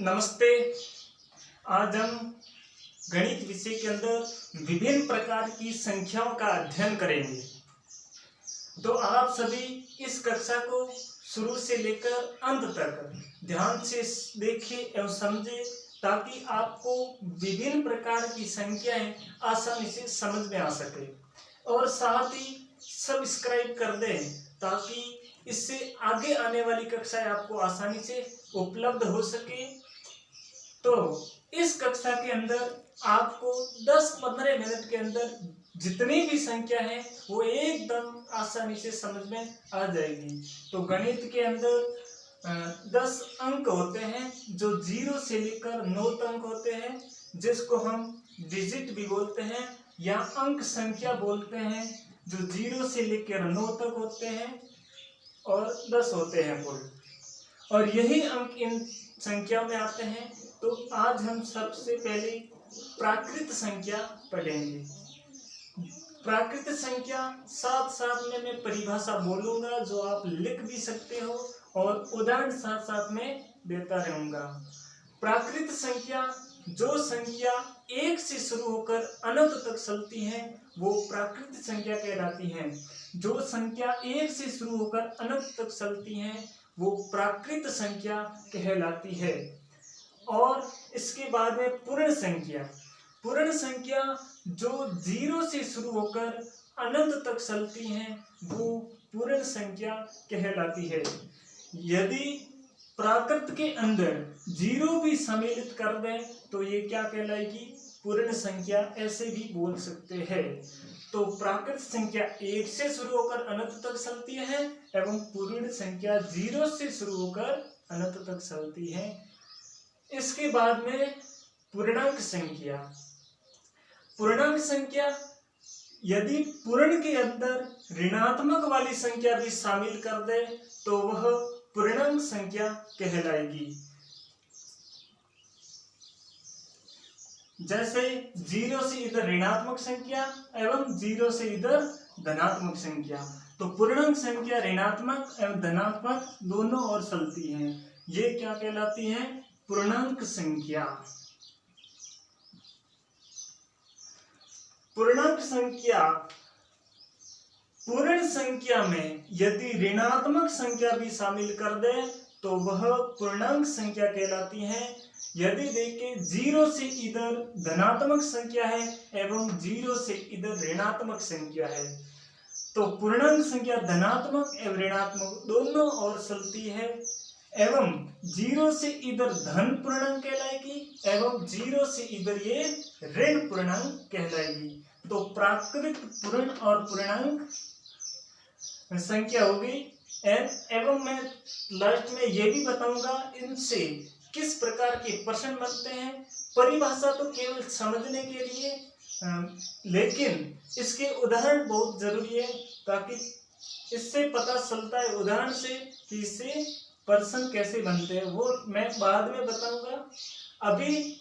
नमस्ते। आज हम गणित विषय के अंदर विभिन्न प्रकार की संख्याओं का अध्ययन करेंगे। तो आप सभी इस कक्षा को शुरू से लेकर अंत तक ध्यान से देखें एवं समझें, ताकि आपको विभिन्न प्रकार की संख्याएं आसानी से समझ में आ सके। और साथ ही सब्सक्राइब कर दें, ताकि इससे आगे आने वाली कक्षाएं आपको आसानी से उपलब्ध हो सके। तो इस कक्षा के अंदर आपको 10-15 मिनट के अंदर जितनी भी संख्या है वो एकदम आसानी से समझ में आ जाएगी। तो गणित के अंदर 10 अंक होते हैं जो 0 से लेकर 9 तक होते हैं, जिसको हम डिजिट भी बोलते हैं या अंक संख्या बोलते हैं, जो 0 से लेकर 9 तक होते हैं और 10 होते हैं कुल। और यही अंक इन संख्या में आते हैं। तो आज हम सबसे पहले प्राकृत संख्या पढ़ेंगे। प्राकृत संख्या साथ साथ में मैं परिभाषा बोलूंगा, जो आप लिख भी सकते हो, और उदाहरण साथ साथ में देता रहूंगा। प्राकृत संख्या, जो संख्या 1 से शुरू होकर अनंत तक चलती है वो प्राकृत संख्या कहलाती है। जो संख्या 1 से शुरू होकर अनंत तक चलती है वो प्राकृत संख्या कहलाती है। और इसके बाद में पूर्ण संख्या। पूर्ण संख्या जो 0 से शुरू होकर अनंत तक चलती हैं वो पूर्ण संख्या कहलाती है। यदि प्राकृत के अंदर 0 भी सम्मिलित कर दें तो ये क्या कहलाएगी? पूर्ण संख्या, ऐसे भी बोल सकते हैं। तो प्राकृत संख्या 1 से शुरू होकर अनंत तक चलती है एवं पूर्ण संख्या 0 से शुरू होकर अनंत तक चलती है। इसके बाद में पूर्णांक संख्या। पूर्णांक संख्या, यदि पूर्ण के अंदर ऋणात्मक वाली संख्या भी शामिल कर दे तो वह पूर्णांक संख्या कहलाएगी। जैसे 0 से इधर ऋणात्मक संख्या एवं 0 से इधर धनात्मक संख्या। तो पूर्णांक संख्या ऋणात्मक एवं धनात्मक दोनों ओर चलती हैं, ये क्या कहलाती हैं? पूर्णांक संख्या। पूर्णांक संख्या, पूर्ण संख्या में यदि ऋणात्मक संख्या भी शामिल कर दे तो वह पूर्णांक संख्या कहलाती है। यदि देखें 0 से इधर धनात्मक संख्या है एवं 0 से इधर ऋणात्मक संख्या है, तो पूर्णांक संख्या धनात्मक एवं ऋणात्मक दोनों ओर चलती है। एवं 0 से इधर धन पूर्णांक कहलाएगी एवं 0 से इधर ये ऋण पूर्णांक कहलाएगी। तो प्राकृत, पूर्ण और पूर्णांक संख्या होगी। एवं मैं लास्ट में ये भी बताऊंगा इनसे किस प्रकार के प्रश्न बनते हैं। परिभाषा तो केवल समझने के लिए, लेकिन इसके उदाहरण बहुत जरूरी है, ताकि इससे पता चलता है उदाहरण से कि इससे प्रश्न कैसे बनते हैं, वो मैं बाद में बताऊंगा। अभी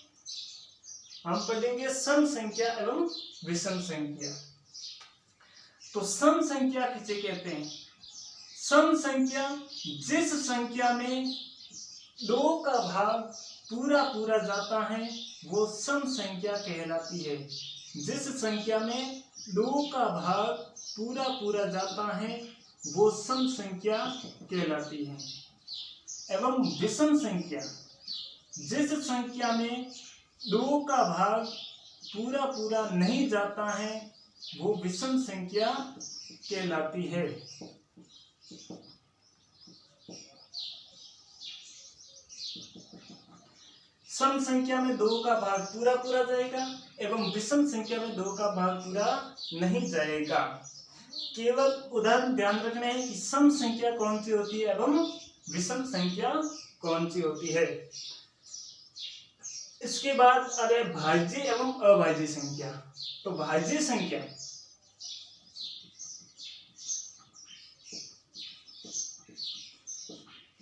हम पढ़ेंगे सम संख्या एवं विषम संख्या। तो सम संख्या किसे कहते हैं? सम संख्या जिस संख्या में 2 का भाग पूरा पूरा जाता है वो सम संख्या कहलाती है। जिस संख्या में 2 का भाग पूरा पूरा जाता है वो सम संख्या कहलाती है। एवं विषम संख्या, जिस संख्या में 2 का भाग पूरा पूरा नहीं जाता है वो विषम संख्या कहलाती है। सम संख्या में 2 का भाग पूरा पूरा जाएगा एवं विषम संख्या में 2 का भाग पूरा नहीं जाएगा। केवल उदाहरण ध्यान रखना है कि सम संख्या कौन सी होती है एवं विषम संख्या कौन सी होती है। इसके बाद अरे भाज्य एवं अभाज्य संख्या। तो भाज्य संख्या,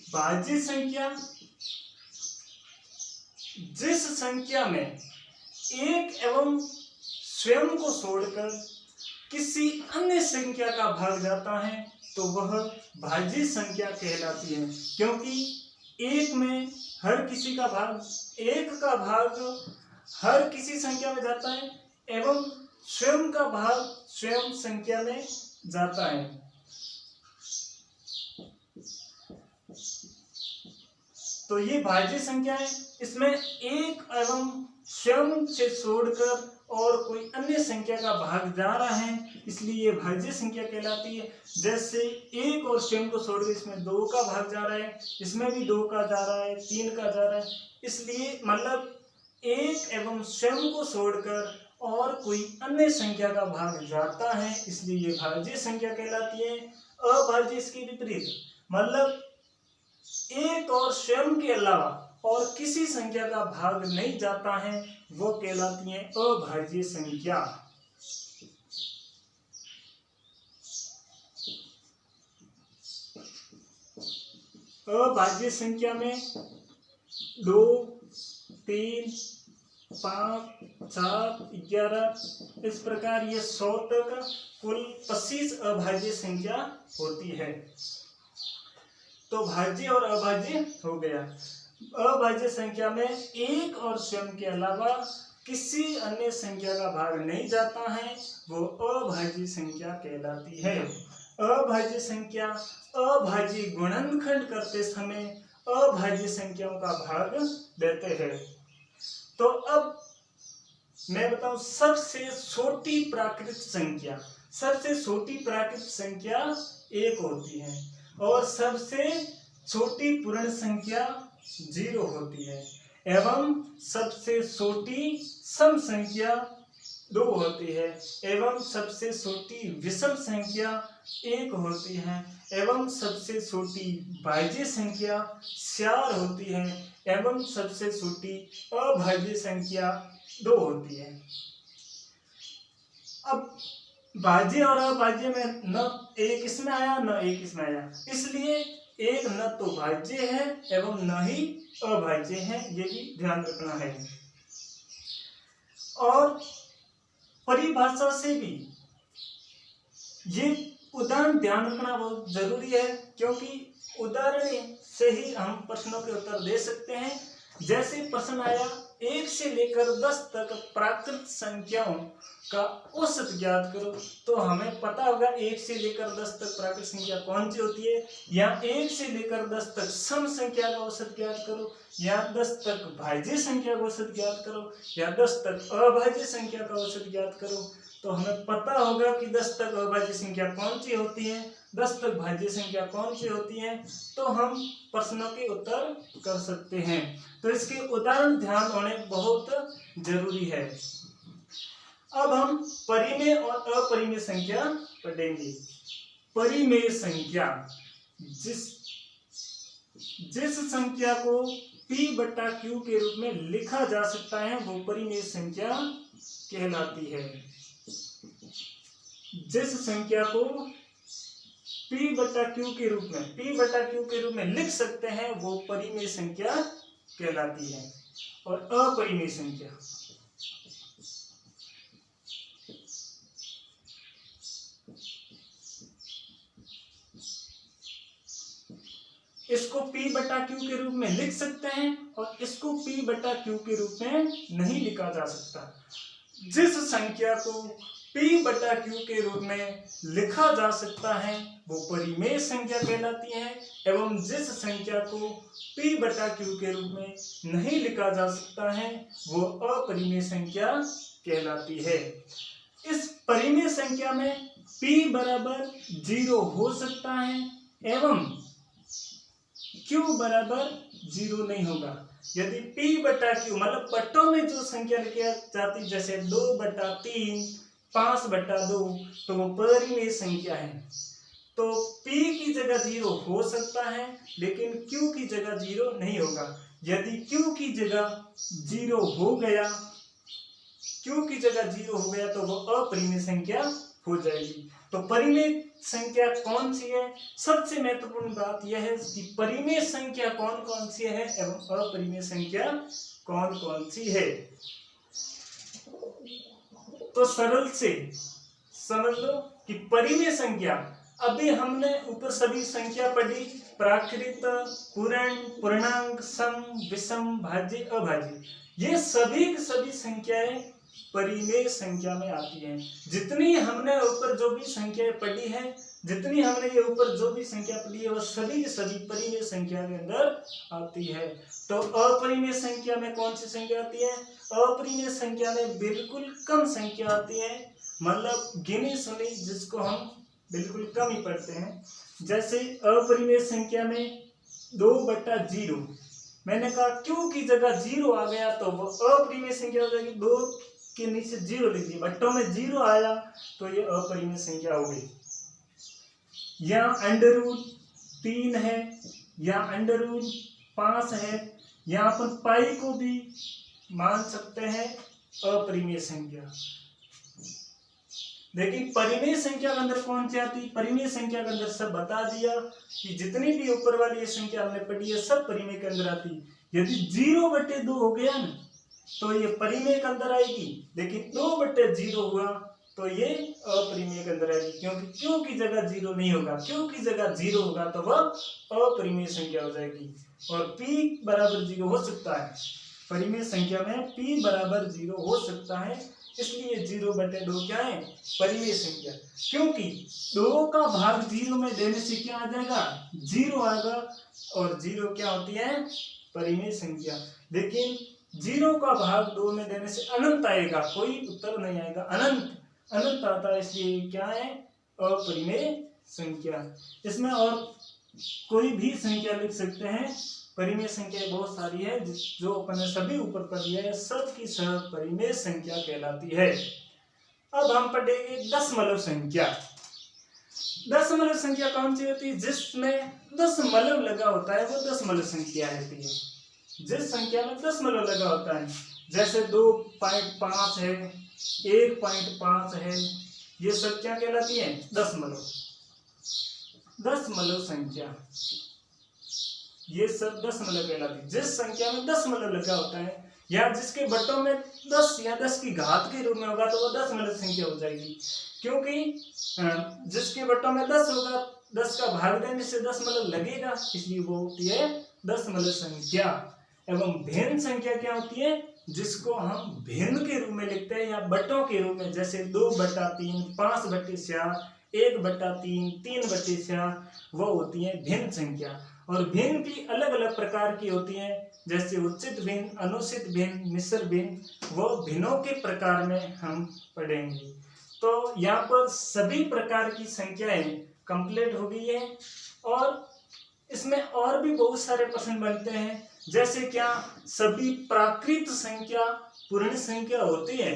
भाज्य संख्या जिस संख्या में 1 एवं स्वयं को छोड़कर किसी अन्य संख्या का भाग जाता है तो वह भाज्य संख्या कहलाती है। क्योंकि एक में हर किसी का भाग, एक का भाग हर किसी संख्या में जाता है एवं स्वयं का भाग स्वयं संख्या में जाता है। तो ये भाज्य संख्या है, इसमें एक एवं स्वयं से छोड़कर और कोई अन्य संख्या का भाग जा रहा है, इसलिए ये भाज्य संख्या कहलाती है। जैसे एक और स्वयं को छोड़कर इसमें 2 का भाग जा रहा है, इसमें भी 2 का जा रहा है, 3 का जा रहा है, इसलिए मतलब एक एवं स्वयं को छोड़कर और कोई अन्य संख्या का भाग जाता है, इसलिए ये भाज्य संख्या कहलाती है। अभाज्य इसके विपरीत, मतलब एक और स्वयं के अलावा और किसी संख्या का भाग नहीं जाता है, वो कहलाती है अभाज्य संख्या। अभाज्य संख्या में 2, 3, 5, 7, 11 इस प्रकार ये 100 तक कुल 25 अभाज्य संख्या होती है। तो भाज्य और अभाज्य हो गया। अभाज्य संख्या में एक और स्वयं के अलावा किसी अन्य संख्या का भाग नहीं जाता है, वो अभाज्य संख्या कहलाती है। अभाज्य संख्या अभाज्य गुणनखंड करते समय अभाज्य संख्याओं का भाग देते हैं। तो अब मैं बताऊं, सबसे छोटी प्राकृत संख्या, सबसे छोटी प्राकृत संख्या 1 होती है और सबसे छोटी पूर्ण संख्या 0 होती है एवं सबसे छोटी सम संख्या 2 होती है एवं सबसे छोटी विषम संख्या 1 होती है एवं सबसे छोटी भाज्य संख्या 4 होती है एवं सबसे छोटी अभाज्य संख्या 2 होती है। अब भाज्य और अभाज्य में न एक इसमें आया न एक इसमें आया, इसलिए एक न तो भाज्य है एवं न ही अभाज्य है, ये भी ध्यान रखना है। और परिभाषा से भी ये उदाहरण ध्यान रखना बहुत जरूरी है, क्योंकि उदाहरण से ही हम प्रश्नों के उत्तर दे सकते हैं। जैसे प्रश्न आया 1 से लेकर 10 तक प्राकृत संख्याओं का औसत ज्ञात करो, तो हमें पता होगा 1 से लेकर 10 तक प्राकृत संख्या कौन सी होती है, या 1 से लेकर 10 तक सम संख्या का औसत ज्ञात करो, या 10 तक भाज्य संख्या का औसत ज्ञात करो, या 10 तक अभाज्य संख्या का औसत ज्ञात करो। तो हमें पता होगा कि 10 तक अभाज्य संख्या कौन सी होती है, 10 तक भाज्य संख्या कौन सी होती है, तो हम प्रश्नों के उत्तर कर सकते हैं। तो इसके उदाहरण ध्यान होने बहुत जरूरी है। अब हम परिमेय और अपरिमेय संख्या पढ़ेंगे। परिमेय संख्या, जिस संख्या को p/q के रूप में लिखा जा सकता है, वो परिमेय संख्या कहलाती है। जिस संख्या को p/q के रूप में लिख सकते हैं, वो परिमेय संख्या कहलाती है। और अपरिमेय संख्या, इसको p/q के रूप में लिख सकते हैं और इसको p/q के रूप में नहीं लिखा जा सकता। जिस संख्या को p/q के रूप में लिखा जा सकता है, वो परिमेय संख्या कहलाती है एवं जिस संख्या को p/q के रूप में नहीं लिखा जा सकता है, वो अपरिमेय संख्या कहलाती है। इस परिमेय संख्या में p बराबर 0 हो सकता है एवं q बराबर 0 नहीं होगा। यदि p/q मतलब पट्टों में जो संख्या लिखी जाती, जैसे 2/3, 5/2, तो वो परिमेय संख्या है। तो p की जगह 0 हो सकता है, लेकिन q की जगह 0 नहीं होगा। यदि q की जगह 0 हो गया, तो वो अपरिमेय संख्या हो जाएगी। तो परिमेय संख्या कौन सी है? सबसे महत्वपूर्ण बात यह है कि परिमेय संख्या कौन कौन सी है एवं अपरिमेय संख्या कौन कौन सी है। तो सरल से समझ लो कि परिमेय संख्या, अभी हमने ऊपर सभी संख्या पढ़ी प्राकृत, पूर्ण, पूर्णांक, सम, विषम, भाज्य, अभाज्य, ये सभी की सभी संख्याएं परिमेय संख्या में आती हैं। जितनी हमने ऊपर जो भी संख्याएं पढ़ी है, जितनी हमने ये ऊपर जो भी संख्या पढ़ी है, वो सभी की सभी परिमेय संख्या के अंदर आती है। तो अपरिमेय संख्या में कौन सी संख्या आती है? अपरिमेय संख्या में बिल्कुल कम संख्या आती है, मतलब गिनी चुनी, जिसको हम बिल्कुल कम ही पढ़ते हैं। जैसे अपरिमेय संख्या में 2/0, मैंने कहा क्यों की जगह 0 आ गया तो वो अपरिमेय संख्या हो जाएगी। 2 के नीचे 0 लिख दिया, बट्टों में 0 आया तो ये अपरिमेय संख्या हो गई। या √3 है, या √5 है, या अपन पाई को भी मान सकते हैं अपरिमेय संख्या। लेकिन परिमेय संख्या के अंदर कौन सी आती? परिमेय संख्या के अंदर सब बता दिया कि जितनी भी ऊपर वाली ये संख्या हमने पढ़ी है सब परिमेय के अंदर आती। यदि 0/2 हो गया ना तो ये परिमेय के अंदर आएगी, लेकिन 2/0 हुआ तो ये अपरिमेय के अंदर आएगी, क्योंकि क्यों की जगह 0 नहीं होगा, क्यों की जगह 0 होगा तो वह अपरिमेय संख्या हो जाएगी। और p बराबर 0 हो सकता है, परिमेय संख्या में p बराबर 0 हो सकता है, इसलिए 0/2 क्या है? परिमेय संख्या। क्योंकि 2 का भाग 0 में देने से क्या आ जाएगा? 0 आएगा, और 0 क्या होती है? परिमेय संख्या। लेकिन 0 का भाग 2 में देने से अनंत आएगा, कोई उत्तर नहीं आएगा, अनंत आता है, इसलिए क्या है? अपरिमेय संख्या। इसमें और कोई भी संख्या लिख सकते हैं, परिमेय संख्या बहुत सारी है, जो अपन ने सभी ऊपर पढ़ लिया है, सब की सब परिमेय संख्या कहलाती है। अब हम पढ़ेंगे दशमलव संख्या। दशमलव संख्या कौन सी होती है? जिसमें दशमलव लगा होता है वो दशमलव संख्या रहती है। जिस संख्या में दशमलव लगा होता है, जैसे 2.5 है, 1.5 है, ये सब क्या कहलाती है? दशमलव। दशमलव संख्या ये सब दशमलव कहलाती है। जिस संख्या में दशमलव लगा होता है या जिसके बट्टों में 10 या 10 की घात के रूप में होगा तो वो दशमलव संख्या हो जाएगी। क्योंकि जिसके बट्टों में 10 होगा, 10 का भाग देने से दशमलव लगेगा, इसलिए वो होती है दशमलव संख्या। एवं भिन्न संख्या क्या होती है? जिसको हम भिन्न के रूप में लिखते हैं या बट्टों के रूप में, जैसे 2/3, 5/6, 1/3, 3/6, वो होती है भिन्न संख्या। और भिन्न भी अलग अलग प्रकार की होती हैं, जैसे उचित भिन्न, अनुचित भिन्न, मिश्र भिन्न, वो भिन्नों के प्रकार में हम पढ़ेंगे। तो यहाँ पर सभी प्रकार की संख्याएं कंप्लीट हो गई है, और इसमें और भी बहुत सारे प्रश्न बनते हैं, जैसे क्या सभी प्राकृत संख्या पूर्ण संख्या होती है?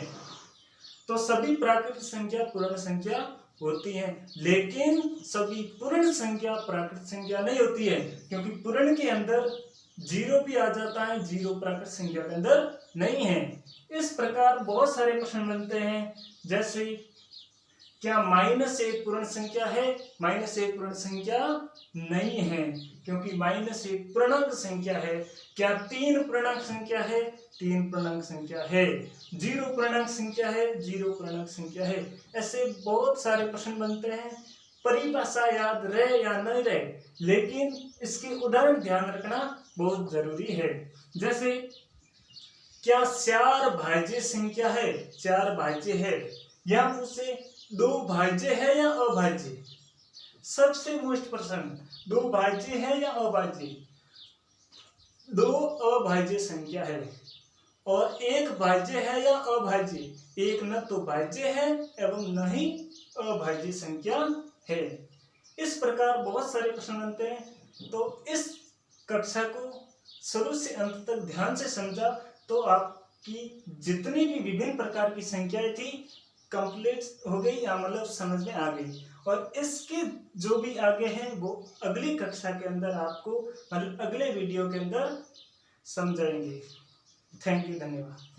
तो सभी प्राकृत संख्या पूर्ण संख्या होती है, लेकिन सभी पूर्ण संख्या प्राकृत संख्या नहीं होती है, क्योंकि पूर्ण के अंदर 0 भी आ जाता है, 0 प्राकृत संख्या के अंदर नहीं है। इस प्रकार बहुत सारे प्रश्न बनते हैं, जैसे क्या -1 पूर्ण संख्या है? -1 पूर्ण संख्या नहीं है, क्योंकि -1 पूर्णांक संख्या है। क्या 3 पूर्णांक संख्या है? 3 पूर्णांक संख्या है। 0 पूर्णांक संख्या है? 0 पूर्णांक संख्या है। ऐसे बहुत सारे प्रश्न बनते हैं, परिभाषा याद रहे या नहीं रहे, लेकिन इसके उदाहरण ध्यान रखना बहुत जरूरी है। जैसे क्या 4 भाज्य संख्या है? 4 भाज्य है, या उसे 2 भाज्य है या अभाज्य? सबसे मोस्ट प्रश्न, 2 भाज्य है या अभाज्य? 2 अभाज्य संख्या है और 1 भाज्य है या अभाज्य? 1 न तो भाज्य है एवं न ही अभाज्य संख्या है। इस प्रकार बहुत सारे प्रश्न बनते हैं। तो इस कक्षा को शुरू से अंत तक ध्यान से समझा तो आपकी जितनी भी विभिन्न प्रकार की संख्याएं थी कंप्लीट हो गई, या मतलब समझ में आ गई। और इसके जो भी आगे हैं वो अगली कक्षा के अंदर आपको मतलब अगले वीडियो के अंदर समझाएंगे। थैंक यू, धन्यवाद।